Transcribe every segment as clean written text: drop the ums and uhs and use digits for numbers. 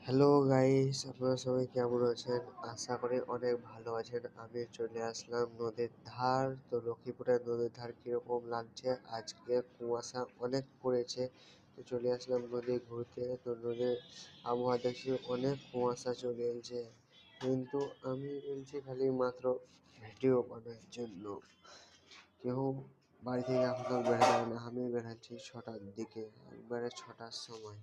Hello guys, আপনারা সবাই কেমন আছেন? আশা করি অনেক ভালো আছেন। আমি চলে আসলাম নদীর ধার। তো লক্ষ্মীপুরের নদীর ধার কীরকম লাগছে? আজকে কুয়াশা অনেক পড়েছে, তো চলে আসলাম নদী ঘুরতে। তো নদীর আবহাওয়া দেখছি অনেক কুয়াশা চলে এসেছে, কিন্তু আমি বলছি খালি মাত্র ভিডিও বানার জন্য। কেউ বাড়ি থেকে এখনো বেরোয় না, আমি বেরোচ্ছি 6টার দিকে, একবারে 6টার সময়।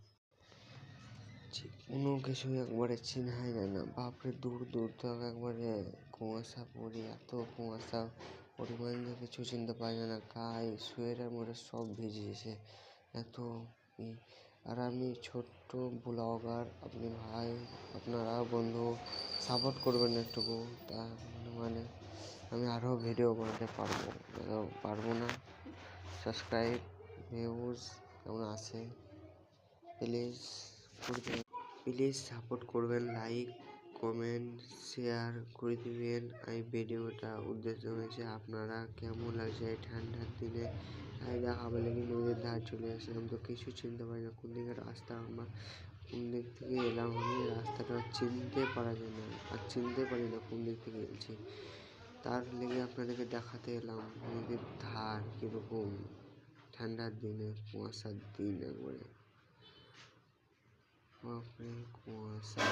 কোনো কিছু একবারে চিনহাই যায় না, বাপরে দূর দূর তক একবারে কুয়াশা পড়ে, এত কুয়াশা পরিমাণ যে কিছু চিনতে পারা যায় না। গায়ে সোয়েটার মধ্যে সব ভিজেছে, এত আর আমি ছোট্ট ব্লগার, আপনি ভাই আপনারা বন্ধু সাপোর্ট করবেন একটুকু, তা মানে আমি আরও ভিডিও বানাতে পারবো না। সাবস্ক্রাইব ভিউজ কেমন আছে প্লিজ প্লিজ সাপোর্ট করবেন, লাইক কমেন্ট শেয়ার করে দিবেন। এই ভিডিওটা উদ্দেশ্য হয়েছে আপনারা কেমন লাগছে এই ঠান্ডার দিনে তাই দেখাবে লেগে নদীর ধার চলে আসলাম। তো কিছু চিনতে পারি না কোন দিকে রাস্তা, আমার কোন দিক থেকে এলাম, আমি রাস্তাটা চিনতে পারা যায় না, আর চিনতে পারি না কোন দিক থেকে এলছি। তার লেগে আপনাদেরকে দেখাতে এলাম নদীর ধার কীরকম ঠান্ডার দিনে, কুয়াশার দিন একবারে, বাপরে কুয়াশা।